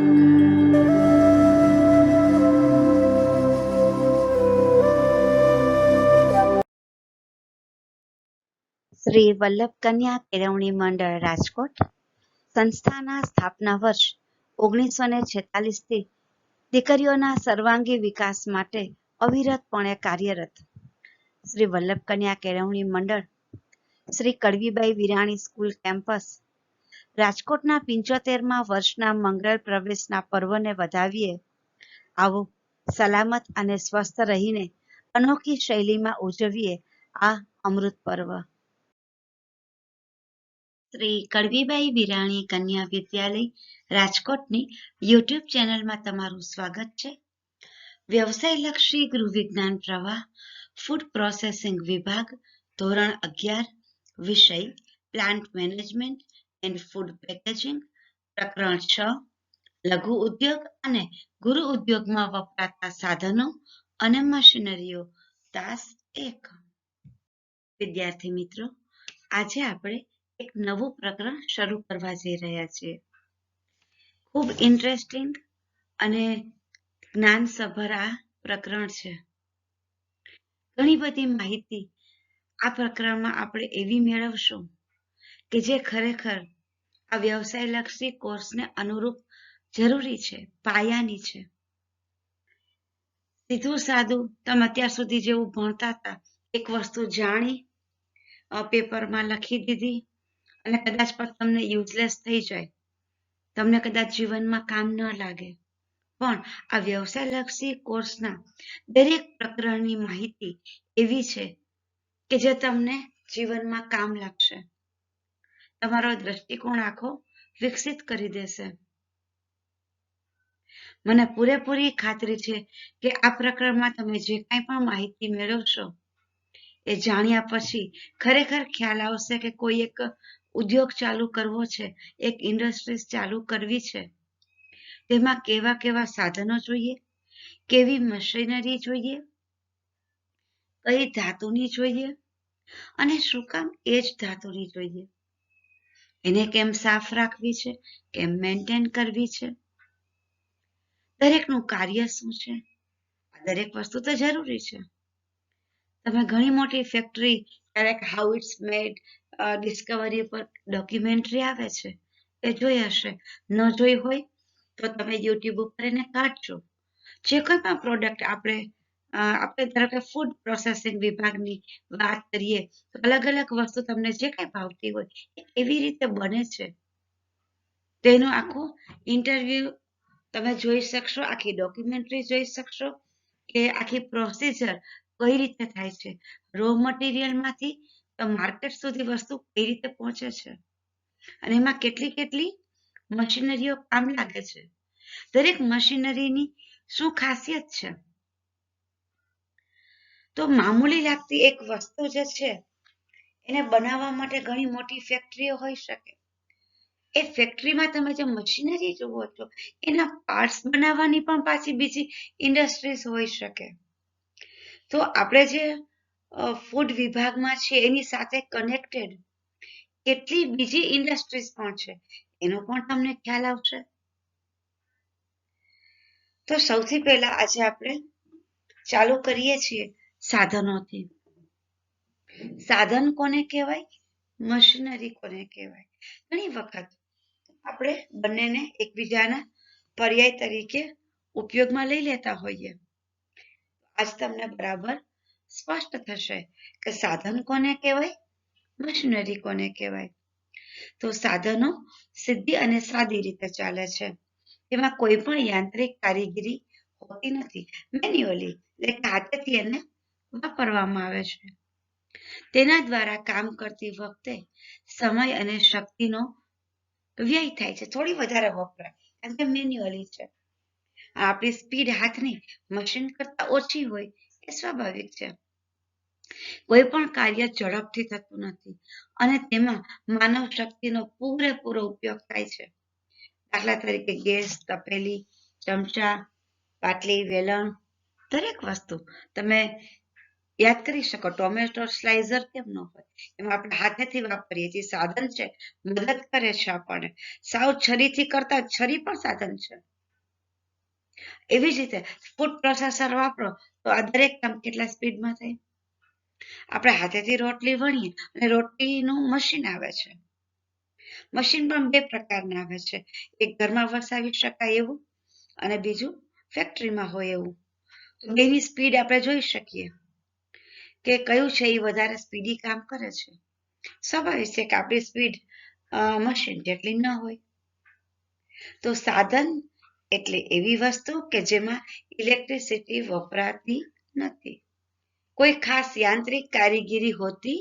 શ્રી વલ્લભ કન્યા કેળવણી મંડળ રાજકોટ સંસ્થાના સ્થાપના વર્ષ 1946 થી દીકરીઓના સર્વાંગી વિકાસ માટે અવિરતપણે કાર્યરત શ્રી વલ્લભ કન્યા કેળવણી મંડળ શ્રી કડવીબાઈ વિરાણી સ્કૂલ કેમ્પસ રાજકોટના 75મા વર્ષના મંગળ પ્રવેશના પર્વને વધાવીએ. આવો સલામત અને સ્વસ્થ રહીને અનોખી શૈલીમાં ઉજવીએ આ અમૃત પર્વ. શ્રી કડવીબાઈ વિરાણી કન્યા વિદ્યાલય રાજકોટની યુટ્યુબ ચેનલમાં તમારું સ્વાગત છે. વ્યવસાયલક્ષી ગૃહ વિજ્ઞાન પ્રવાહ, ફૂડ પ્રોસેસિંગ વિભાગ, ધોરણ 11, વિષય plant management and food packaging, પ્રકરણ 6, લઘુ ઉદ્યોગ અને ગુરુ ઉદ્યોગમાં વપરાતા સાધનો અને મશીનરીઓ, તાસ 1. વિદ્યાર્થી મિત્રો, આજે આપણે એક નવું પ્રકરણ શરૂ કરવા જઈ રહ્યા છીએ. ખૂબ ઇન્ટરેસ્ટિંગ અને જ્ઞાનસભર આ પ્રકરણ છે. ઘણી બધી માહિતી આ પ્રકરણમાં આપણે એવી મેળવશું કે જે ખરેખર આ વ્યવસાયલક્ષી કોર્સને અનુરૂપ જરૂરી છે, પાયાની છે. સીધું સાદું તમે અત્યાર સુધી જેવું ભણતા હતા, એક વસ્તુ જાણી પેપરમાં લખી દીધી અને કદાચ પણ તમને યુઝલેસ થઈ જાય, તમને કદાચ જીવનમાં કામ ન લાગે. પણ આ વ્યવસાયલક્ષી કોર્સના દરેક પ્રકરણની માહિતી એવી છે કે જે તમને જીવનમાં કામ લાગશે, તમારો દ્રષ્ટિકોણ આખો વિકસિત કરી દેશે. મને પૂરેપૂરી ખાતરી છે કે આ પ્રકરણમાં તમે જે કાંઈ પણ માહિતી મેળવશો એ જાણ્યા પછી ખરેખર ખ્યાલ આવશે કે કોઈ એક ઉદ્યોગ ચાલુ કરવો છે, એક ઇન્ડસ્ટ્રીઝ ચાલુ કરવી છે, તેમાં કેવા કેવા સાધનો જોઈએ, કેવી મશીનરી જોઈએ, કઈ ધાતુની જોઈએ અને શું કામ એ જ ધાતુની જોઈએ, એને કેમ સાફ રાખવી છે, કેમ મેન્ટેન કરવી છે, દરેકનું કાર્ય શું છે. આ દરેક વસ્તુ તો જરૂરી છે. તમે ઘણી મોટી ફેક્ટરી, ક્યારેક હાઉ ઇટ્સ મેડ ડિસ્કવરી પર ડોક્યુમેન્ટરી આવે છે, એ જોઈ હશે. ન જોઈ હોય તો તમે યુટ્યુબ ઉપર એને કાઢજો. જે કોઈ પણ પ્રોડક્ટ આપણે ધારો કે ફૂડ પ્રોસેસિંગ વિભાગની વાત કરીએ તો અલગ અલગ વસ્તુ તમને જે કાંઈ ભાવતી હોય એ કેવી રીતે બને છે તેનું આખું ઇન્ટરવ્યુ તમે જોઈ શકશો, આખી ડોક્યુમેન્ટરી જોઈ શકશો કે આખી પ્રોસિજર કઈ રીતે થાય છે, રો મટીરિયલમાંથી માર્કેટ સુધી વસ્તુ કઈ રીતે પહોંચે છે અને એમાં કેટલી કેટલી મશીનરીઓ કામ લાગે છે, દરેક મશીનરીની શું ખાસિયત છે. તો મામૂલી લાગતી એક વસ્તુ જે છે એને બનાવવા માટે ઘણી મોટી ફેક્ટરીઓ હોઈ શકે. એ ફેક્ટરીમાં તમે જે મશીનરી જુઓ છો એના પાર્ટ્સ બનાવવાની પણ પાછી બીજી ઇન્ડસ્ટ્રીઝ હોઈ શકે. તો આપણે જે ફૂડ વિભાગમાં છે એની સાથે કનેક્ટેડ કેટલી બીજી ઇન્ડસ્ટ્રીઝ પણ છે એનો પણ તમને ખ્યાલ આવશે. તો સૌથી પહેલા આજે આપણે ચાલુ કરીએ છીએ સાધનોથી. સાધન કોને કહેવાય, મશીનરી કોને કહેવાય? ઘણી વખત આપણે બંનેને એકબીજાના પર્યાય તરીકે ઉપયોગમાં લઈ લેતા હોઈએ. આજ તમને બરાબર સ્પષ્ટ થશે કે સાધન કોને કહેવાય, મશીનરી કોને કહેવાય. તો સાધનો સીધી અને સાદી રીતે ચાલે છે. એમાં કોઈ પણ યાંત્રિક કારીગરી હોતી નથી. મેન્યુઅલી એટલે હાથેથી એને વાપરવામાં આવે છે. તેના દ્વારા કામ કરતી વખતે સમય અને શક્તિનો વ્યય થાય છે, થોડી વધારે વપરાય, કારણ કે મેન્યુઅલી છે. આપણી સ્પીડ હાથની મશીન કરતા ઓછી હોય એ સ્વાભાવિક છે. કોઈ પણ કાર્ય ઝડપથી થતું નથી અને તેમાં માનવ શક્તિનો પૂરેપૂરો ઉપયોગ થાય છે. દાખલા તરીકે ગેસ, તપેલી, ચમચા, પાટલી, વેલણ, દરેક વસ્તુ તમે યાદ કરી શકો ટોમેટો સ્લાઇઝર કેમ ન હોય, એમાં આપણે હાથેથી વાપરીએ છીએ, સાધન છે, મદદ કરે છે આપણને. સાવ છરીથી કરતા છરી પણ સાધન છે. એવી જ રીતે ફૂડ પ્રોસેસર વાપરો તો આ દરેક કામ કેટલા સ્પીડમાં થાય. આપણે હાથેથી રોટલી વણીએ અને રોટલીનું મશીન આવે છે. મશીન પણ બે પ્રકારના આવે છે, એક ઘરમાં વસાવી શકાય એવું અને બીજું ફેક્ટરીમાં હોય એવું. તો બેની સ્પીડ આપણે જોઈ શકીએ કે કયું છે એ વધારે સ્પીડી કામ કરે છે. સ્વાભાવિક છે કે આપણી સ્પીડ મશીન જેટલી ન હોય. તો સાધન એટલે એવી વસ્તુ કે જેમાં ઇલેક્ટ્રિસિટી વપરાતી નથી, કોઈ ખાસ યાંત્રિક કારીગીરી હોતી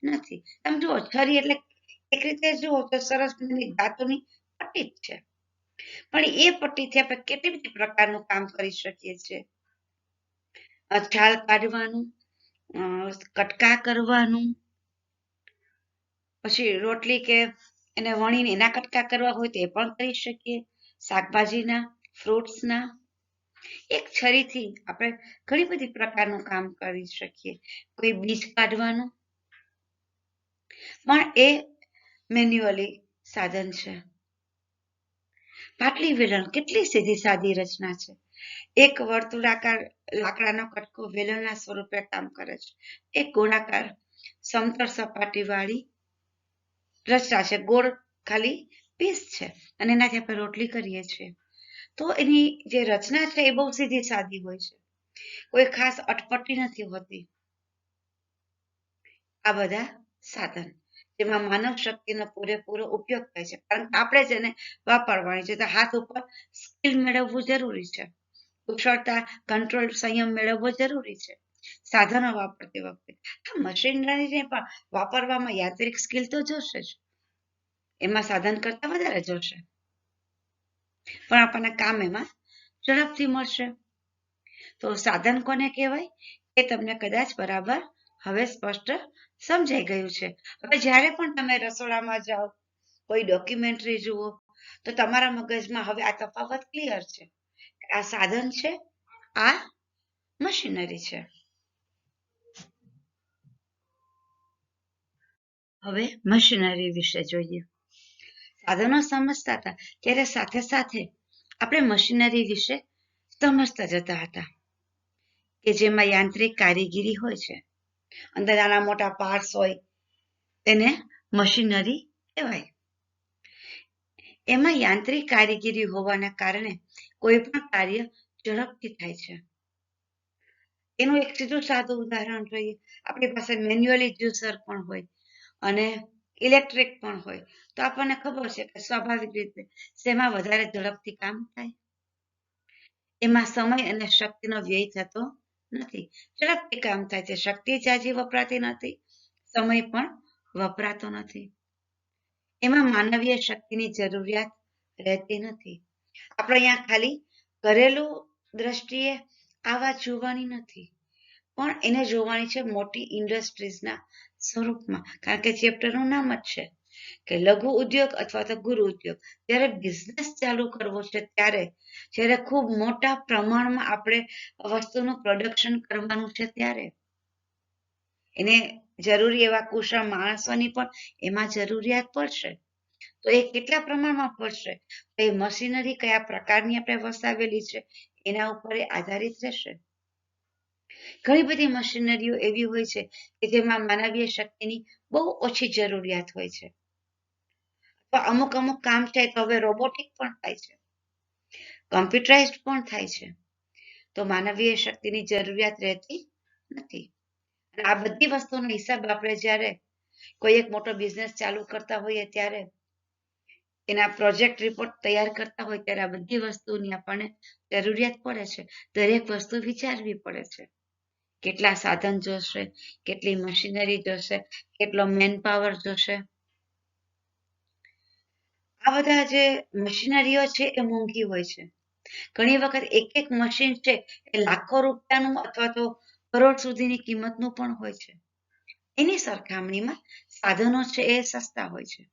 નથી. તમે જુઓ છરી એટલે એક રીતે જુઓ તો સરસ ધાતુની પટ્ટી જ છે, પણ એ પટ્ટીથી આપણે કેટલી બધી પ્રકારનું કામ કરી શકીએ છીએ. છાલ કાઢવાનું, કટકા કરવાનું, પછી રોટલી કે એને વણીને એના કટકા કરવા હોય તો એ પણ કરી શકીએ, શાકભાજીના, ફ્રૂટ્સના. એક છરીથી આપણે ઘણી બધી પ્રકારનું કામ કરી શકીએ. કોઈ બીજ કાઢવાનું પણ એ મેન્યુઅલી સાધન છે. પાટલી વેલણ કેટલી સીધી સાદી રચના છે. એક વર્તુળાકાર લાકડાનો કટકો વેલણના સ્વરૂપે કામ કરે છે. એક ગોળાકાર સમતળ સપાટી વાળી રચના છે, ગોળ ખાલી પીસ છે અને એનાથી આપણે રોટલી કરીએ છીએ. તો એની જે રચના છે એ બહુ સીધી સાદી હોય છે, કોઈ ખાસ અટપટી નથી હોતી. આ બધા સાધન જેમાં માનવ શક્તિનો પૂરેપૂરો ઉપયોગ થાય છે, કારણ કે આપણે જેને વાપરવાની છે તો હાથ ઉપર સ્કિલ મેળવવું જરૂરી છે, કુશળતા, કંટ્રોલ, સંયમ મેળવવો જરૂરી છે સાધનો વાપરતી વખતે. મશીનરીને પણ વાપરવામાં યાંત્રિક સ્કિલ તો જોશે જ, એમાં સાધન કરતા વધારે જોશે, પણ આપણને કામ એમાં ઝડપથી મળશે. તો સાધન કોને કહેવાય એ તમને કદાચ બરાબર હવે સ્પષ્ટ સમજાઈ ગયું છે. હવે જ્યારે પણ તમે રસોડામાં જાઓ, કોઈ ડોક્યુમેન્ટરી જુઓ, તો તમારા મગજમાં હવે આ તફાવત ક્લિયર છે. આ સાધન છે, આ મશીનરી છે. હવે મશીનરી વિશે જોઈએ. સાધનો સમજતા હતા ત્યારે સાથે સાથે આપણે મશીનરી વિશે સમજતા જતા હતા કે જેમાં યાંત્રિક કારીગીરી હોય છે, અંદર નાના મોટા પાર્ટ્સ હોય, તેને મશીનરી કહેવાય. એમાં યાંત્રિક કારીગીરી હોવાના કારણે કોઈ પણ કાર્ય ઝડપથી થાય છે. એનું એક સીધું સાદું ઉદાહરણ જોઈએ. આપણી પાસે મેન્યુઅલી જ્યુસર પણ હોય અને ઇલેક્ટ્રિક પણ હોય, તો આપણને ખબર છે કે સ્વાભાવિક રીતે શેમાં વધારે ઝડપથી કામ થાય. એમાં સમય અને શક્તિનો વ્યય થતો નથી, ઝડપથી કામ થાય છે. શક્તિ જાજી વપરાતી નથી, સમય પણ વપરાતો નથી. એમાં માનવીય શક્તિની જરૂરિયાત રહેતી નથી. આપણે અહીંયા ખાલી ઘરેલું દ્રષ્ટિએ આ વાત જોવાની નથી, પણ એને જોવાની છે મોટી ઇન્ડસ્ટ્રીઝના સ્વરૂપમાં, કારણ કે ચેપ્ટરનું નામ જ છે કે લઘુ ઉદ્યોગ અથવા તો ગુરુ ઉદ્યોગ. જ્યારે બિઝનેસ ચાલુ કરવો છે ત્યારે, જ્યારે ખૂબ મોટા પ્રમાણમાં આપણે વસ્તુનું પ્રોડક્શન કરવાનું છે ત્યારે એને જરૂરી એવા કુશળ માણસોની પણ એમાં જરૂરિયાત પડશે. તો એ કેટલા પ્રમાણમાં પડશે, એ મશીનરી કયા પ્રકારની આપણે વસાવેલી છે એના ઉપર આધારિત રહેશે. ઘણી બધી મશીનરીઓ એવી હોય છે કે જેમાં માનવીય શક્તિની બહુ ઓછી જરૂરિયાત હોય છે. તો અમુક કામ છે તો હવે રોબોટિક પણ થાય છે, કમ્પ્યુટરાઇઝડ પણ થાય છે, તો માનવીય શક્તિની જરૂરિયાત રહેતી નથી. અને આ બધી વસ્તુનો હિસાબ આપણે જ્યારે કોઈ એક મોટો બિઝનેસ ચાલુ કરતા હોઈએ ત્યારે એના પ્રોજેક્ટ રિપોર્ટ તૈયાર કરતા હોય ત્યારે આ બધી વસ્તુની આપણને જરૂરિયાત પડે છે. દરેક વસ્તુ વિચારવી પડે છે. કેટલા સાધન જોશે, કેટલી મશીનરી જોશે, કેટલો મેન પાવર જોશે. આ બધા જે મશીનરીઓ છે એ મોંઘી હોય છે. ઘણી વખત એક મશીન છે એ લાખો રૂપિયાનું અથવા તો કરોડ સુધીની કિંમતનું પણ હોય છે. એની સરખામણીમાં સાધનો છે એ સસ્તા હોય છે.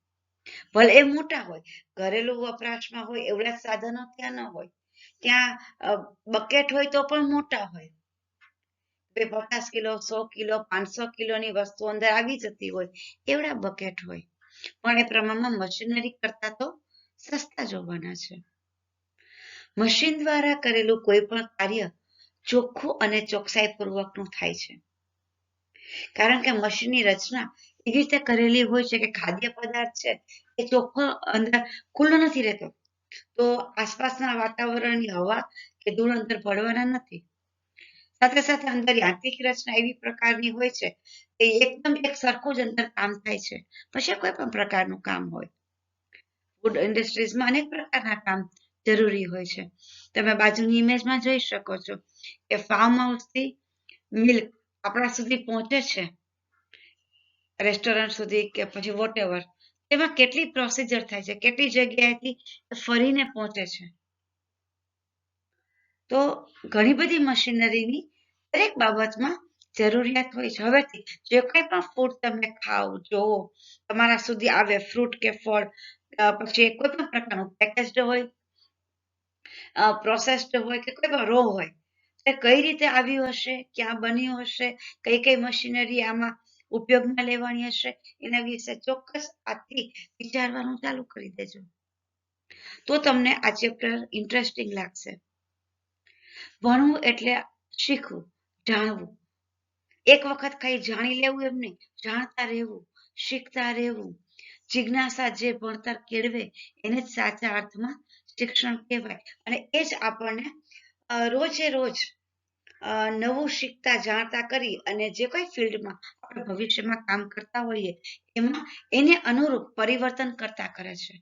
ભલે એ મોટા હોય, ઘરેલું વપરાશમાં હોય એવડા સાધનો ત્યાં ન હોય, ત્યાં બકેટ હોય તો પણ મોટા હોય. 50 કિલો 100 કિલો 500 કિલોની વસ્તુ અંદર આવી જતી હોય એવડા બકેટ હોય, પણ એ પ્રમાણમાં મશીનરી કરતા તો સસ્તા જોવાના છે. મશીન દ્વારા કરેલું કોઈ પણ કાર્ય ચોખ્ખું અને ચોકસાઈપૂર્વકનું થાય છે, કારણ કે મશીનની રચના એવી રીતે કરેલી હોય છે કે ખાદ્ય પદાર્થ છે એ ચોખ્ખો અંદર ખુલ્લો નથી રહેતો, તો આસપાસના વાતાવરણની હવા કે ધૂળ અંદર ભળવાના નથી. સાથે સાથે અંદર યાંત્રિક રચના એવી પ્રકારની હોય છે કે એકદમ એક સરખું જ અંદર કામ થાય છે. પછી કોઈ પણ પ્રકારનું કામ હોય, ફૂડ ઇન્ડસ્ટ્રીઝમાં અનેક પ્રકારના કામ જરૂરી હોય છે. તમે બાજુની ઇમેજમાં જોઈ શકો છો કે ફાર્મ હાઉસથી મિલ્ક આપણા સુધી પહોંચે છે, રેસ્ટોરન્ટ સુધી કે પછી વોટેવર, તેમાં કેટલી પ્રોસિજર થાય છે, કેટલી જગ્યાએથી ફરીને પહોંચે છે. તો ઘણી બધી મશીનરીની દરેક બાબતમાં જરૂરિયાત હોય છે. હવેથી જે કંઈ પણ ફૂડ તમે ખાઓ જોવો તમારા સુધી આવે, ફ્રૂટ કે ફળ, પછી કોઈ પણ પ્રકારનું પેકેજ્ડ હોય, પ્રોસેસ્ડ હોય કે કોઈ પણ રો હોય, તે કઈ રીતે આવ્યું હશે, ક્યાં બન્યું હશે, કઈ કઈ મશીનરી આમાં ઉપયોગમાં લેવાની હશે, એના વિશે ચોક્કસ આજથી વિચારવાનું ચાલુ કરી દેજો, તો તમને આ ચેપ્ટર ઇન્ટરેસ્ટિંગ લાગશે. ભણવું એટલે શીખવું, જાણવું. એક વખત કઈ જાણી લેવું એમ નહીં, જાણતા રહેવું, શીખતા રહેવું. જિજ્ઞાસા જે ભણતર કેળવે એને જ સાચા અર્થમાં શિક્ષણ કહેવાય. અને એ જ આપણને રોજે રોજ નવું શીખતા જાણતા કરી અને જે કોઈ ફિલ્ડમાં આપણે ભવિષ્યમાં કામ કરતા હોઈએ એમાં એને અનુરૂપ પરિવર્તન કરતા કરે છે.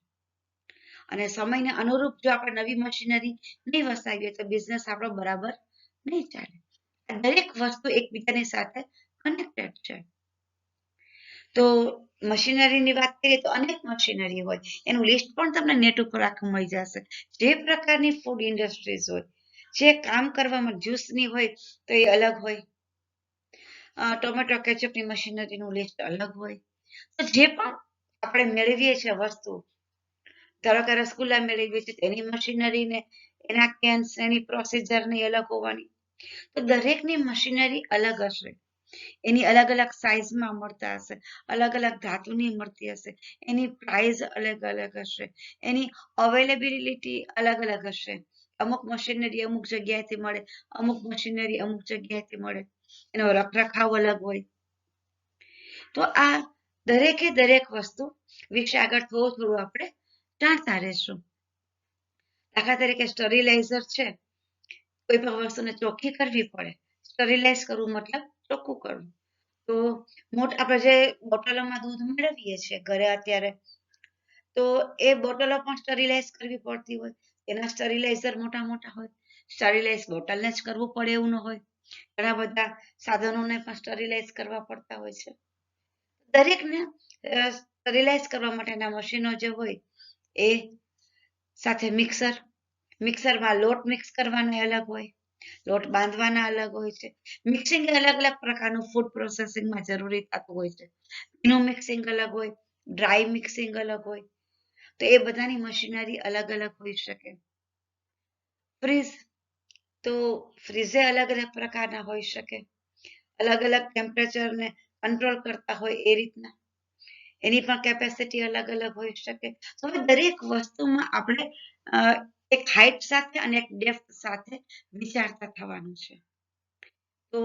અને સમયને અનુરૂપ જો આપણે નવી મશીનરી નહીં વસાવીએ તો બિઝનેસ આપણો બરાબર નહીં ચાલે. દરેક વસ્તુ એકબીજાની સાથે કનેક્ટેડ છે. તો મશીનરીની વાત કરીએ તો અનેક મશીનરી હોય, એનું લિસ્ટ પણ તમને નેટ ઉપર આખું મળી જશે. જે પ્રકારની ફૂડ ઇન્ડસ્ટ્રીઝ હોય, જે કામ કરવામાં જ્યુસની હોય તો એ અલગ હોય, ટોમેટો કેચઅપની મશીનરીનું લિસ્ટ અલગ હોય. તો જે પણ આપણે મેળવીએ છીએ વસ્તુ, ધારો કે રસગુલ્લા મેળવીએ છીએ એની મશીનરીને એના કેન્સ એની પ્રોસિજર ની અલગ હોવાની. તો દરેકની મશીનરી અલગ હશે, એની અલગ અલગ સાઇઝમાં મળતા હશે, અલગ અલગ ધાતુની મળતી હશે, એની પ્રાઇસ અલગ અલગ હશે, એની અવેલેબિલિટી અલગ અલગ હશે. અમુક મશીનરી અમુક જગ્યાએથી મળે, અમુક મશીનરી અમુક જગ્યાએથી મળે, એનો રખરખાવ અલગ હોય. તો આ દરેકે દરેક વસ્તુ વિશે આગળ થોડું થોડું આપણે જાણતા રહેશું. દાખલા તરીકે સ્ટરીલાઇઝર છે, કોઈ પણ વસ્તુને ચોખ્ખી કરવી પડે, સ્ટરીલાઇઝ કરવું મતલબ ચોખ્ખું કરવું. તો આપણે જે બોટલોમાં દૂધ મેળવીએ છીએ ઘરે અત્યારે, તો એ બોટલો પણ સ્ટરીલાઇઝ કરવી પડતી હોય, એના સ્ટરીલાઇઝર મોટા મોટા હોય. સ્ટરીલાઇઝ બોટલને જ કરવું પડે એવું ન હોય, ઘણા બધા સાધનોને પણ સ્ટરીલાઇઝ કરવા પડતા હોય છે. દરેકને સ્ટરીલાઇઝ કરવા માટેના મશીનો જે હોય એ સાથે મિક્સરમાં લોટ મિક્સ કરવાના અલગ હોય, લોટ બાંધવાના અલગ હોય છે. મિક્સિંગ અલગ અલગ પ્રકારનું ફૂડ પ્રોસેસિંગમાં જરૂરી થતું હોય છે. ભીનું મિક્સિંગ અલગ હોય, ડ્રાય મિક્સિંગ અલગ હોય. તો એ બધાની મશીનરી અલગ અલગ હોઈ શકે. ફ્રીઝ, તો ફ્રીઝે અલગ અલગ પ્રકારના હોઈ શકે, અલગ અલગ ટેમ્પરેચરને કંટ્રોલ કરતા હોય એ રીતના, એની પણ કેપેસિટી અલગ અલગ હોઈ શકે. તો હવે દરેક વસ્તુમાં આપણે એક હાઇટ સાથે અને એક ડેપ્થ સાથે વિચારતા થવાનું છે. તો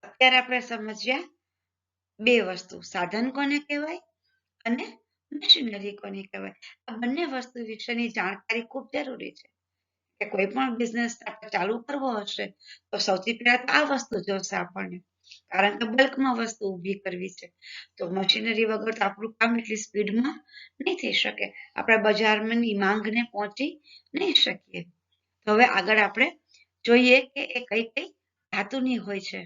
અત્યારે આપણે સમજ્યા બે વસ્તુ, સાધન કોને કહેવાય અને મશીનરી કોને કહેવાય. આ બંને વસ્તુ વિશેની જાણકારી ખૂબ જરૂરી છે. કે કોઈ પણ બિઝનેસ ચાલુ કરવો હશે તો સૌથી પહેલા આ વસ્તુ જોશે આપણને, કારણ કે બલ્કમાં વસ્તુ ઊભી કરવી છે. તો મશીનરી વગર તો આપણું કામ એટલી સ્પીડમાં નહીં થઈ શકે, આપણે બજારની માંગને પહોંચી નહીં શકીએ. હવે આગળ આપણે જોઈએ કે એ કઈ કઈ ધાતુની હોય છે.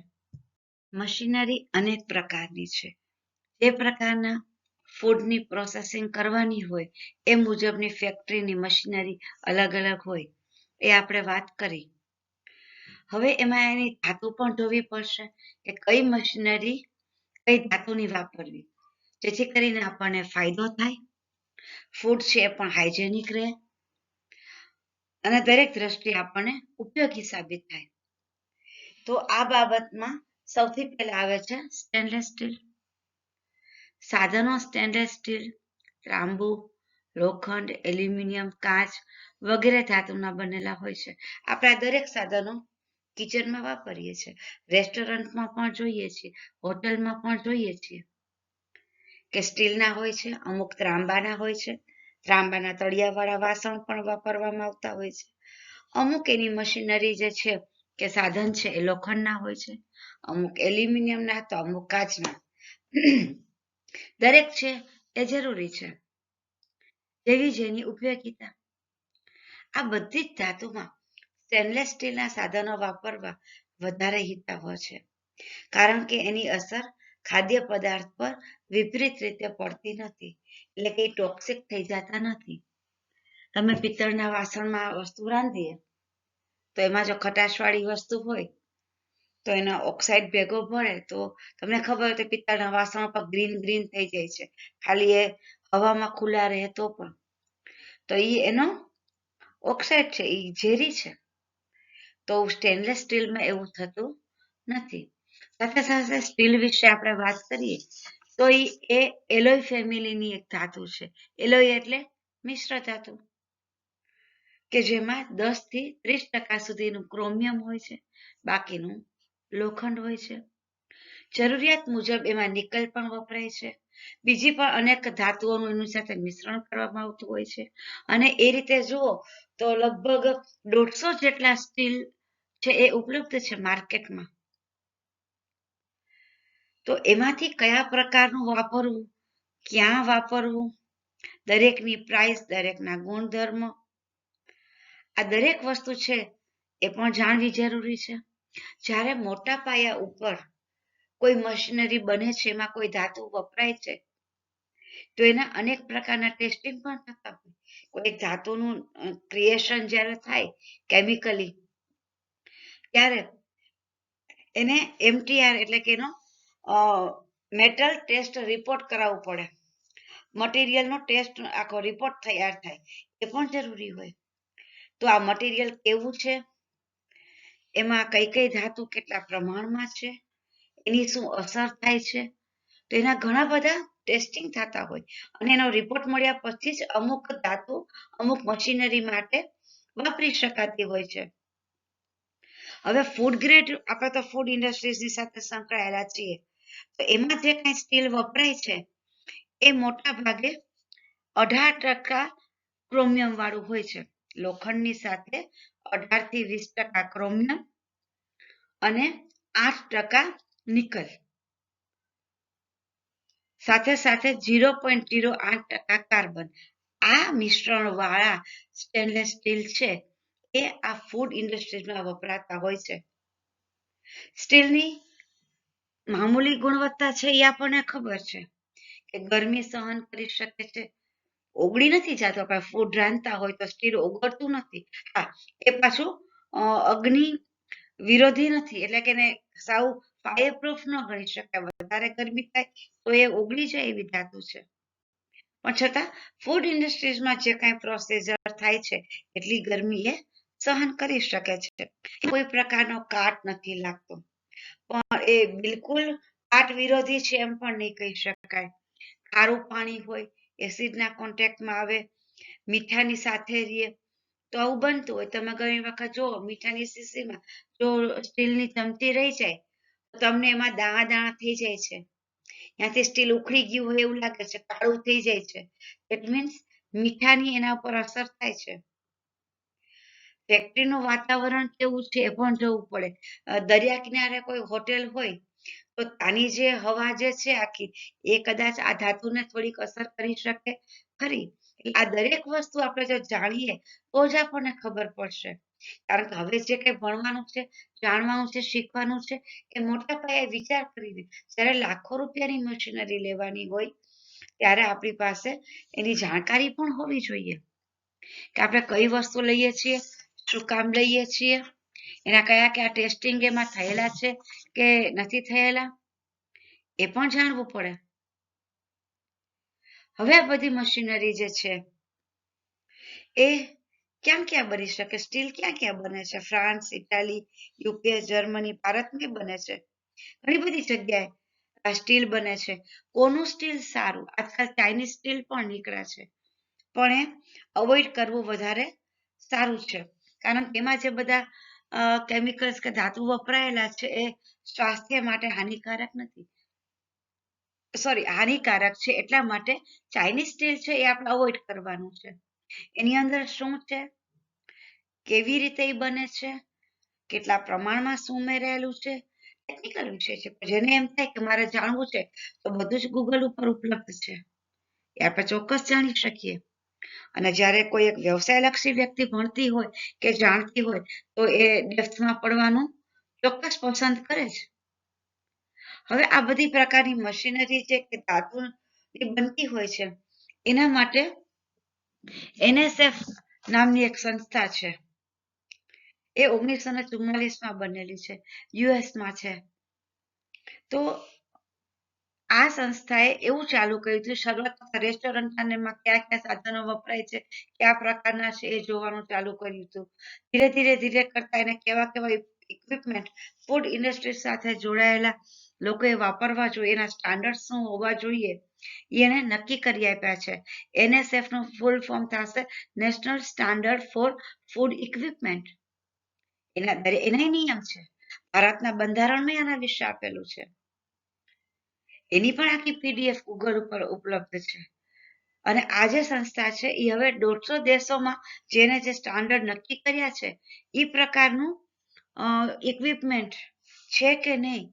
મશીનરી અનેક પ્રકારની છે. જે પ્રકારના ફૂડની પ્રોસેસિંગ કરવાની હોય એ મુજબની ફેક્ટરીની મશીનરી અલગ અલગ હોય, એ આપણે વાત કરી. હવે એમાં એની ધાતુ પણ જોવી પડશે કે કઈ મશીનરી કઈ ધાતુની વાપરવી, જેથી કરીને આપણને ફાયદો થાય, ફૂડ છે એ પણ હાઇજેનિક રહે અને દરેક દ્રષ્ટિએ આપણને ઉપયોગી સાબિત થાય. તો આ બાબતમાં સૌથી પહેલા આવે છે સ્ટેનલેસ સ્ટીલ. સાધનો સ્ટેનલેસ સ્ટીલ, તાંબુ, લોખંડ, એલ્યુમિનિયમ, કાચ વગેરે ધાતુના બનેલા હોય છે. આપણા દરેક સાધનો કિચનમાં વાપરીએ છીએ, રેસ્ટોરન્ટમાં પણ જોઈએ છીએ, હોટલમાં પણ જોઈએ છીએ કે સ્ટીલના હોય છે, અમુક ત્રાંબાના હોય છે, ત્રાંબાના તળિયાવાળા વાસણ પણ વાપરવામાં આવતા હોય છે. અમુક એની મશીનરી જે છે કે સાધન છે એ લોખંડના હોય છે, અમુક એલ્યુમિનિયમના તો અમુક કાચના. દરેક છે એ જરૂરી છે, જેવી જેની ઉપયોગિતા. આ બધી જ ધાતુમાં સ્ટેનલેસ સ્ટીલના સાધનો વાપરવા વધારે હિતાવહ છે, કારણ કે એની અસર ખાદ્ય પદાર્થ પર વિપરીત રીતે પડતી નથી, એટલે કે ટોક્સિક થઈ જતા નથી. તમે પિત્તળના વાસણમાં વસ્તુ રાંધીએ તો એમાં જો ખટાશવાળી વસ્તુ હોય તો એનો ઓક્સાઇડ ભેગો ભળે તો તમને ખબર હોય તો પિત્તળના વાસણો પર ગ્રીન ગ્રીન થઈ જાય છે, ખાલી એ હવામાં ખુલ્લા રહે તો પણ. તો એ એનો ઓક્સાઇડ છે, એ ઝેરી છે. તો સ્ટેનલેસ સ્ટીલમાં એવું થતું નથી. સાથે સાથે સ્ટીલ વિશે આપણે વાત કરીએ તો એ એલોય ફેમિલીની એક ધાતુ છે. એલોય એટલે મિશ્ર ધાતુ, કે જેમાં 10 થી 30% સુધીનું ક્રોમિયમ હોય છે, બાકીનું લોખંડ હોય છે. જરૂરિયાત મુજબ એમાં નિકલ પણ વપરાય છે. બીજી પણ અનેક ધાતુઓનું એની સાથે મિશ્રણ કરવામાં આવતું હોય છે. અને એ રીતે જુઓ તો લગભગ 150 જેટલા સ્ટીલ છે એ ઉપલબ્ધ છે માર્કેટમાં. તો એમાંથી કયા પ્રકારનું વાપરવું, ક્યાં વાપરવું, દરેકની પ્રાઇસ, દરેકના ગુણધર્મ, આ દરેક વસ્તુ છે એ પણ જાણવી જરૂરી છે. જ્યારે મોટા પાયા ઉપર કોઈ મશીનરી બને છે, એમાં કોઈ ધાતુ વપરાય છે, તો એના અનેક પ્રકારના ટેસ્ટિંગ પણ થતા હોય. કોઈ ધાતુનું ક્રિએશન જ્યારે થાય કેમિકલી, ત્યારે એને MTR એટલે કે એનો મેટલ ટેસ્ટ રિપોર્ટ કરાવવું પડે. મટીરિયલનો ટેસ્ટ આખો રિપોર્ટ તૈયાર થાય, એ પણ જરૂરી હોય. તો આ મટીરિયલ કેવું છે, એમાં કઈ કઈ ધાતુ કેટલા પ્રમાણમાં છે, એની શું અસર થાય છે, તો એના ઘણા બધા ટેસ્ટિંગ થતા હોય. અને એનો રિપોર્ટ મળ્યા પછી જ અમુક ધાતુ અમુક મશીનરી માટે વાપરી શકાતી હોય છે. હવે ફૂડ ગ્રેડ, આપણે તો ફૂડ ઇન્ડસ્ટ્રીઝની સાથે સંકળાયેલા છીએ, તો એમાં જે કઈ સ્ટીલ વપરાય છે એ મોટા ભાગે 18% ક્રોમિયમ વાળું હોય છે. લોખંડની સાથે 18 થી 20% ક્રોમિયમ અને 8% નિકલ, સાથે સાથે 0.08% કાર્બન. આ મિશ્રણ વાળા સ્ટેનલેસ સ્ટીલ છે એ આ ફૂડ ઇન્ડસ્ટ્રીઝમાં વપરાતા હોય છે. સ્ટીલની મામૂલી ગુણવત્તા છે એ આપણને ખબર છે કે ગરમી સહન કરી શકે છે, ઓગળી નથી જતો. આપણે ફૂડ રાંધતા હોય તો સ્ટીલ ઓગળતું નથી. હા, એ પાછું અગ્નિ વિરોધી નથી, એટલે કે એને સાવ ફાયર પ્રૂફ ન ગણી શકાય. વધારે ગરમી થાય તો એ ઓગળી જાય એવી ધાતુ છે. પણ છતાં ફૂડ ઇન્ડસ્ટ્રીઝમાં જે કાંઈ પ્રોસીજર થાય છે એટલી ગરમી એ સહન કરી શકે છે. કોઈ પ્રકારનો કાટ નથી લાગતો, પણ એ બિલકુલ કાટ વિરોધી છે એમ પણ નહીં કહી શકાય. ખારું પાણી હોય, એસિડના કોન્ટેક્ટમાં આવે, મીઠાની સાથે રહીએ તો આવું બનતું હોય. તમે ઘણી વખત જુઓ મીઠાની શીશીમાં જો સ્ટીલની ચમચી રહી જાય તો તમને એમાં દાણા દાણા થઈ જાય છે, ત્યાંથી સ્ટીલ ઉખડી ગયું હોય એવું લાગે છે, કાળું થઈ જાય છે. ઇટ મીન્સ મીઠાની એના ઉપર અસર થાય છે. ફેક્ટરીનું વાતાવરણ કેવું છે એ પણ જોવું પડે. દરિયા કિનારે કોઈ હોટેલ હોય તો આની જે હવા જે છે આખી, એ કદાચ આ ધાતુને થોડીક અસર કરી શકે ખરી. આ દરેક વસ્તુ આપણે જો જાણીએ તો જ આપણને ખબર પડશે. કારણ કે હવે જે કંઈ ભણવાનું છે, જાણવાનું છે, શીખવાનું છે, એ મોટા પાયે વિચાર કરીને જ્યારે લાખો રૂપિયાની મશીનરી લેવાની હોય ત્યારે આપણી પાસે એની જાણકારી પણ હોવી જોઈએ કે આપણે કઈ વસ્તુ લઈએ છીએ, શું કામ લઈએ છીએ, એના કયા કયા ટેસ્ટિંગ એમાં થયેલા છે કે નથી થયેલા, એ પણ જાણવું પડે. હવે આ બધી મશીનરી જે છે એ ક્યાં ક્યાં બની શકે, સ્ટીલ ક્યાં ક્યાં બને છે? ફ્રાન્સ, ઇટાલી, યુકે, જર્મની, ભારતમાં બને છે. ઘણી બધી જગ્યાએ આ સ્ટીલ બને છે. કોનું સ્ટીલ સારું? આજકાલ ચાઇનીઝ સ્ટીલ પણ નીકળ્યા છે, પણ એ અવોઇડ કરવું વધારે સારું છે, કારણ કે એમાં જે બધા કેમિકલ્સ કે ધાતુ વપરાયેલા છે એ સ્વાસ્થ્ય માટે હાનિકારક નથી, સોરી હાનિકારક છે. એટલા માટે ચાઇનીઝ સ્ટીલ છે એ આપણે અવોઇડ કરવાનું છે. એની અંદર શું છે, કેવી રીતે એ બને છે, કેટલા પ્રમાણમાં શું ઉમેરેલું છે, ટેકનિકલ વિષય છે. જેને એમ થાય કે મારે જાણવું છે તો બધું જ ગૂગલ ઉપર ઉપલબ્ધ છે, એ આપણે ચોક્કસ જાણી શકીએ. અને જ્યારે કોઈ એક વ્યવસાયલક્ષી વ્યક્તિ ભણતી હોય કે જાણતી હોય તો એ ડેપ્થમાં પડવાનું ચોક્કસ પસંદ કરે છે. હવે આ બધી પ્રકારની મશીનરી છે કે ધાતુની બનતી હોય છે, એના માટે NSF નામની એક સંસ્થા છે, એ 1944માં બનેલી છે, યુએસમાં છે. તો આ સંસ્થાએ એવું ચાલુ કર્યું હતું, શરૂઆતમાં રેસ્ટોરન્ટ અને એમાં કયા કયા સાધનો વપરાય છે, કયા પ્રકારના છે એ જોવાનું ચાલુ કર્યું હતું. ધીરે ધીરે ધીરે કરતા એને કેવા કેવા ઇક્વિપમેન્ટ ફૂડ ઇન્ડસ્ટ્રી સાથે જોડાયેલા લોકોએ વાપરવા જોઈએ, એના સ્ટાન્ડર્ડ શું હોવા જોઈએ એને નક્કી કરી આપ્યા છે. NSF નું ફૂલ ફોર્મ થશે national standard for food equipment. એના નિયમ છે, ભારતના બંધારણમાં આના વિશે આપેલું છે. એની પણ આખી PDF ગૂગલ ઉપર ઉપલબ્ધ છે. અને આ જે સંસ્થા છે એ હવે 150 દેશોમાં જેને જે સ્ટાન્ડર્ડ નક્કી કર્યા છે એ પ્રકારનું ઇક્વિપમેન્ટ છે કે નહીં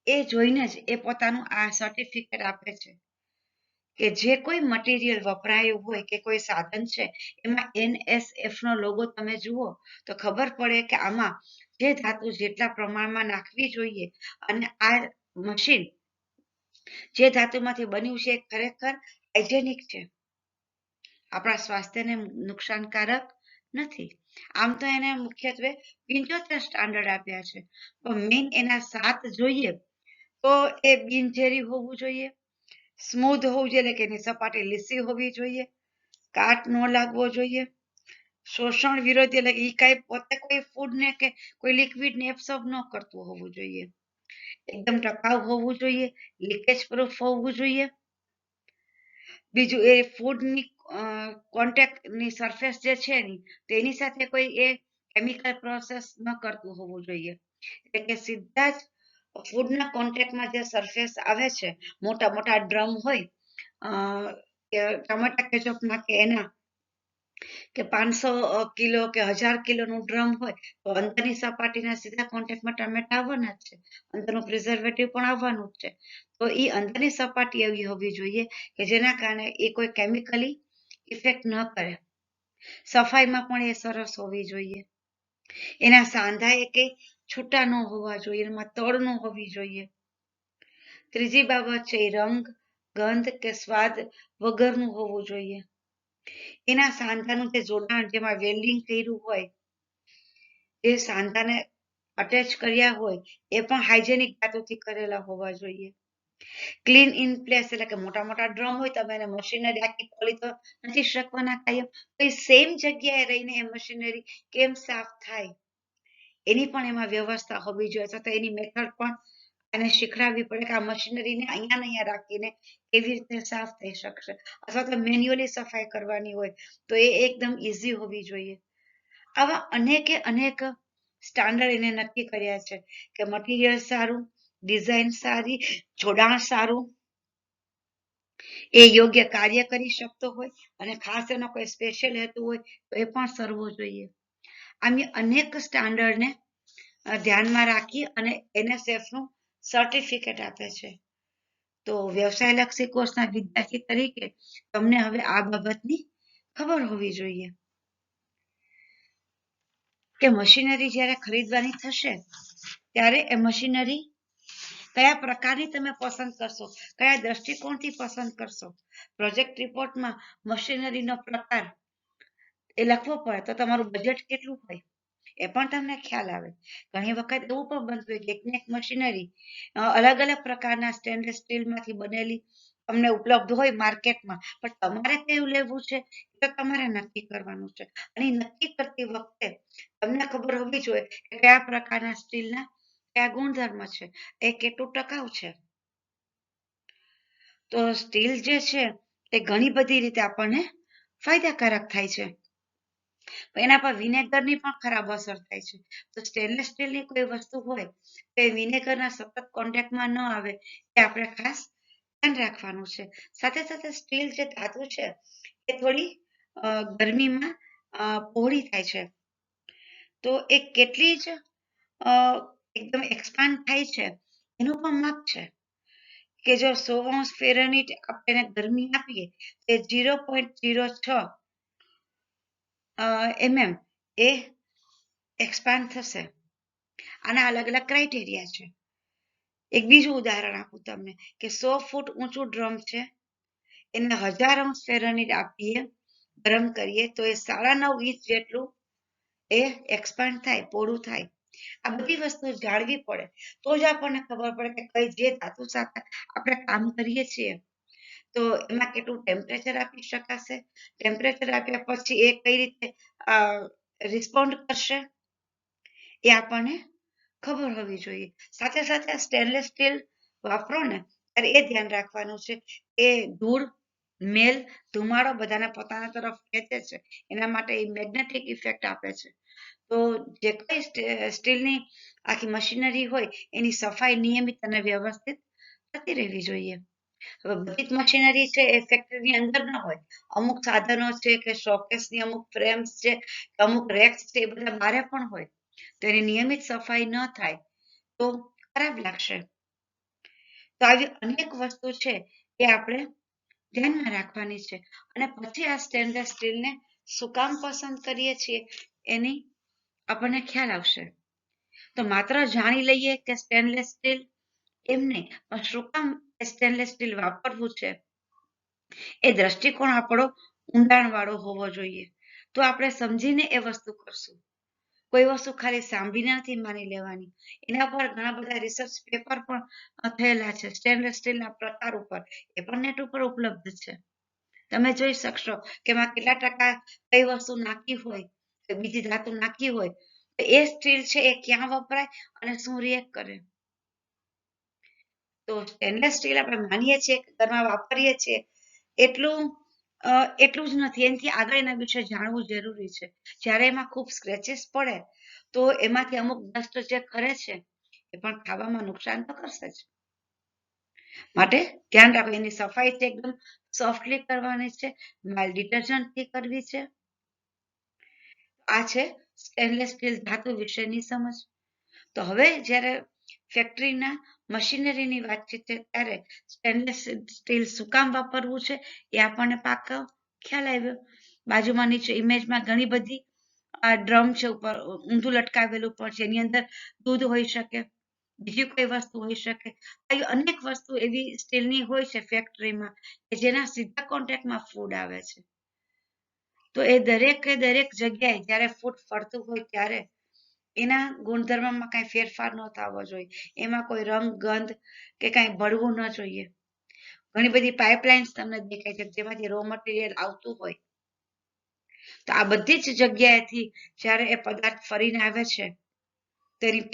એ જોઈને જ એ પોતાનું આ સર્ટિફિકેટ આપે છે કે જે કોઈ મટીરિયલ વપરાયું હોય કે કોઈ સાધન છે એમાં NSF નો લોગો તમે જુઓ તો ખબર પડે કે આમાં જે ધાતુ જેટલા પ્રમાણમાં નાખવી જોઈએ અને આ મશીન જે ધાતુમાંથી બન્યું છે ખરેખર હાઇજેનિક છે, આપણા સ્વાસ્થ્યને નુકસાનકારક નથી. આમ તો એને મુખ્યત્વે 75 સ્ટાન્ડર્ડ આપ્યા છે, પણ મેઇન એના 7 જોઈએ તો એ બિનઝેરી હોવું જોઈએ, સ્મૂધ હોવું જોઈએ, એટલે કે એની સપાટી લીસી હોવી જોઈએ, કાટ ન લાગવો જોઈએ, શોષણ વિરોધી, એટલે એ કઈ પોતે કોઈ ફૂડને કે કોઈ લિક્વિડને એબ્સોર્બ ન કરતું હોવું જોઈએ, એકદમ ટકાઉ હોવું જોઈએ, લીકેજ પ્રૂફ હોવું જોઈએ. બીજું એ ફૂડની કોન્ટેક્ટની સરફેસ જે છે એની તેની સાથે કોઈ એ કેમિકલ પ્રોસેસ ન કરતું હોવું જોઈએ, એટલે કે સીધા જ ફૂડના કોન્ટેક્ટમાં જે સરફેસ આવે છે, મોટા મોટા ડ્રમ હોય ટમાટા કેચઅપ નાખે એના કે 500 કિલો કે 1000 કિલોનું ડ્રમ હોય તો અંદરની સપાટીના સીધા કોન્ટેક્ટમાં ટમેટા આવવાના જ છે, અંદરનું પ્રિઝર્વેટિવ પણ આવવાનું જ છે. તો એ અંદરની સપાટી એવી હોવી જોઈએ કે જેના કારણે એ કોઈ કેમિકલી ઇફેક્ટ ન કરે. સફાઈમાં પણ એ સરસ હોવી જોઈએ, એના સાંધા એ કે છૂટા ન હોવા જોઈએ, એમાં તળ ન હોવી જોઈએ. ત્રીજી બાબત છે એ રંગ, ગંધ કે સ્વાદ વગરનું હોવું જોઈએ. એના સાંધાનું જે જોડાણ જેમાં વેલ્ડિંગ કર્યું હોય, જે સાંધાને અટેચ કર્યા હોય એ પણ હાઇજેનિક ધાતુથી કરેલા હોવા જોઈએ. ક્લીન ઇન પ્લેસ, એટલે કે મોટા મોટા ડ્રમ હોય તમે એને મશીનરી આખી ખોલી તો નથી શકવાના કાયમ, તો એ સેમ જગ્યાએ રહીને એ મશીનરી કેમ સાફ થાય એની પણ એમાં વ્યવસ્થા હોવી જોઈએ, અથવા તો એની મેથડ પણ અને શીખડાવવી પડે કે આ મશીનરીને અહીંયા ને અહીંયા રાખીને કેવી રીતે સાફ થઈ શકશે, અથવા તો મેન્યુઅલી સફાઈ કરવાની હોય તો એ એકદમ ઈઝી હોવી જોઈએ. આવા અનેકે અનેક સ્ટાન્ડર્ડ એને નક્કી કર્યા છે કે મટીરિયલ સારું, ડિઝાઇન સારી, જોડાણ સારું, એ યોગ્ય કાર્ય કરી શકતો હોય અને ખાસ એનો કોઈ સ્પેશિયલ હેતુ હોય તો એ પણ સરવો જોઈએ. આમ અનેક સ્ટાન્ડર્ડને ધ્યાનમાં રાખી અને NSF નું સર્ટિફિકેટ આપે છે. તો વ્યવસાયલક્ષી કોર્સના વિદ્યાર્થી તરીકે તમને હવે આ બાબતની ખબર હોવી જોઈએ કે મશીનરી જ્યારે ખરીદવાની થશે ત્યારે એ મશીનરી કયા પ્રકારની તમે પસંદ કરશો, કયા દ્રષ્ટિકોણથી પસંદ કરશો. પ્રોજેક્ટ રિપોર્ટમાં મશીનરીનો પ્રકાર એ લખવો પડે તો તમારું બજેટ કેટલું હોય એ પણ તમને ખ્યાલ આવે. ઘણી વખત એવું પણ બનતું હોય કે એક મશીનરી અલગ અલગ પ્રકારના સ્ટેનલેસ સ્ટીલમાંથી બનેલી તમને ઉપલબ્ધ હોય માર્કેટમાં, પણ તમારે કયું લેવું છે તો તમારે નક્કી કરવાનું છે. અને નક્કી કરતી વખતે તમને ખબર હોવી જોઈએ કે કયા પ્રકારના સ્ટીલના કે આ ગુણધર્મ છે એ કેટલું ટકાઉ છે. તો સ્ટીલ જે છે એ ઘણી બધી રીતે આપણને ફાયદાકારક થાય છે. એના પર વિનેગરની પણ ખરાબ અસર થાય છે. તો સ્ટેનલેસ સ્ટીલની કોઈ વસ્તુ હોય તો એ વિનેગરના સતત કોન્ટેક્ટમાં ન આવે એ આપણે ખાસ ધ્યાન રાખવાનું છે. સાથે સાથે સ્ટીલ જે ધાતુ છે એ થોડી ગરમીમાં પહોળી થાય છે. તો એ કેટલી જ એકદમ એક્સપાન્ડ થાય છે એનું પણ માપ છે કે જો 100 ફેરનહીટ આપણે ગરમી આપીએ તો 0.06 mm એ એક્સપાન્ડ થશે. આના અલગ અલગ ક્રાઇટેરિયા છે. એક બીજું ઉદાહરણ આપું તમને કે 100 ફૂટ ઊંચું ડ્રમ છે એને 1000 ફેરનહીટ આપીએ ગરમ કરીએ તો એ 9.5 ઇંચ જેટલું એ એક્સપાન્ડ થાય, પહોળું થાય. આ બધી વસ્તુ જાણવી પડે તો જ આપણને ખબર પડે કે કઈ જે ધાતુ સાથે આપણે કામ કરીએ છીએ તો એમાં કેટલું ટેમ્પરેચર આપી શકાશે, ટેમ્પરેચર આપ્યા પછી એ કઈ રીતે રિસ્પોન્ડ કરશે એ આપણને ખબર હોવી જોઈએ. સાથે સાથે સ્ટેનલેસ સ્ટીલ વાપરો ને ત્યારે એ ધ્યાન રાખવાનું છે કે ધૂળ, મેલ, ધુમાડો બધાને પોતાના તરફ ખેંચે છે. એના માટે એ મેગ્નેટિક ઇફેક્ટ આપે છે. તો જે કઈ સ્ટીલની આખી મશીનરી હોય એની સફાઈ નિયમિત અને વ્યવસ્થિત થતી રહેવી જોઈએ. હવે બધી જ મશીનરી છે એ ફેક્ટરીની અંદર ન હોય. અમુક સાધનો છે કે શોકેસની અમુક ફ્રેમ્સ છે, અમુક રેક્સ છે એ બધા બારે પણ હોય તો એની નિયમિત સફાઈ ન થાય તો ખરાબ લાગશે. તો આવી અનેક વસ્તુ છે એ આપણે ધ્યાનમાં રાખવાની છે. અને પછી આ સ્ટેનલેસ સ્ટીલને શું કામ પસંદ કરીએ છીએ એની આપણને ખ્યાલ આવશે. તો માત્ર જાણી લઈએ કે સ્ટેનલેસ સ્ટીલ એમ નહીં, પણ શું કામ સ્ટેનલેસ સ્ટીલ વાપરવું છે એ દ્રષ્ટિકોણ આપણો ઊંડાણ વાળો હોવો જોઈએ. તો આપણે સમજીને એ વસ્તુ કરશું. કોઈ વસ્તુ ખાલી સાંભળીને નથી માની લેવાની. એના પર ઘણા બધા રિસર્ચ પેપર પણ થયેલા છે સ્ટેનલેસ સ્ટીલના પ્રકાર ઉપર. એ પણ નેટ ઉપર ઉપલબ્ધ છે. તમે જોઈ શકશો કે એમાં કેટલા ટકા કઈ વસ્તુ નાખી હોય, બીજી ધાતુ નાખી હોય તો એ સ્ટીલ છે એ ક્યાં વપરાય અને શું રિએક્ટ કરે. તો સ્ટેનલેસ સ્ટીલ આપણે માનીએ છીએ ઘરમાં વાપરીએ છીએ એટલું જ નથી, એનાથી આગળ એના વિશે જાણવું જરૂરી છે. જ્યારે એમાં ખૂબ સ્ક્રેચીસ પડે તો એમાંથી અમુક ડસ્ટ જે કરે છે એ પણ ખાવામાં નુકસાન તો કરશે જ. માટે ધ્યાન રાખો એની સફાઈ છે એકદમ સોફ્ટલી કરવાની છે, માઇલ્ડ ડિટર્જન્ટથી કરવી છે. આ છે સ્ટેનલેસ સ્ટીલ ધાતુ વિશેની સમજ. તો હવે જ્યારે ફેક્ટરીના મશીનરીની વાતચીત છે ત્યારે સ્ટેનલેસ સ્ટીલ શું કામ વાપરવું છે એ આપણને પાકો ખ્યાલ આવ્યો. બાજુમાં નીચે ઇમેજમાં ઘણી બધી ડ્રમ છે ઉપર ઊંધું લટકાવેલું પણ છે, એની અંદર દૂધ હોઈ શકે, બીજી કોઈ વસ્તુ હોઈ શકે. આવી અનેક વસ્તુ એવી સ્ટીલની હોય છે ફેક્ટરીમાં કે જેના સીધા કોન્ટેક્ટમાં ફૂડ આવે છે. તો એ દરેકે દરેક જગ્યાએ જ્યારે ફૂડ ફરતું હોય ત્યારે એના ગુણધર્મમાં કાંઈ ફેરફાર ન થવો જોઈએ. એમાં કોઈ રંગ, ગંધ કે કાંઈ ભળવું ન જોઈએ. ઘણી બધી પાઇપલાઇન્સ તમને દેખાય છે જેમાંથી રો મટીરિયલ આવતું હોય. તો આ બધી જ જગ્યાએથી જ્યારે એ પદાર્થ ફરીને આવે છે તેની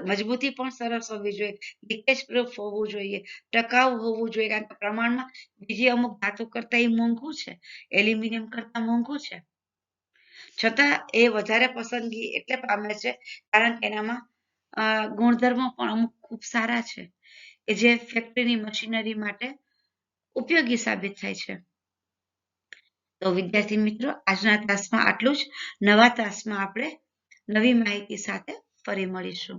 મજબૂતી પણ સરસ હોવી જોઈએ, લીકેજ પ્રૂફ હોવું જોઈએ, ટકાઉ હોવું જોઈએ. કારણ કે પ્રમાણમાં બીજી અમુક ધાતુ કરતા એ મોંઘું છે, એલ્યુમિનિયમ કરતા મોંઘું છે. છતાં એ વધારે પસંદગી એટલે પામે છે કારણ કે એનામાં ગુણધર્મો પણ અમુક ખૂબ સારા છે કે જે ફેક્ટરીની મશીનરી માટે ઉપયોગી સાબિત થાય છે. તો વિદ્યાર્થી મિત્રો, આજના તાસમાં આટલું જ. નવા તાસમાં આપણે નવી માહિતી સાથે ફરી મળીશું.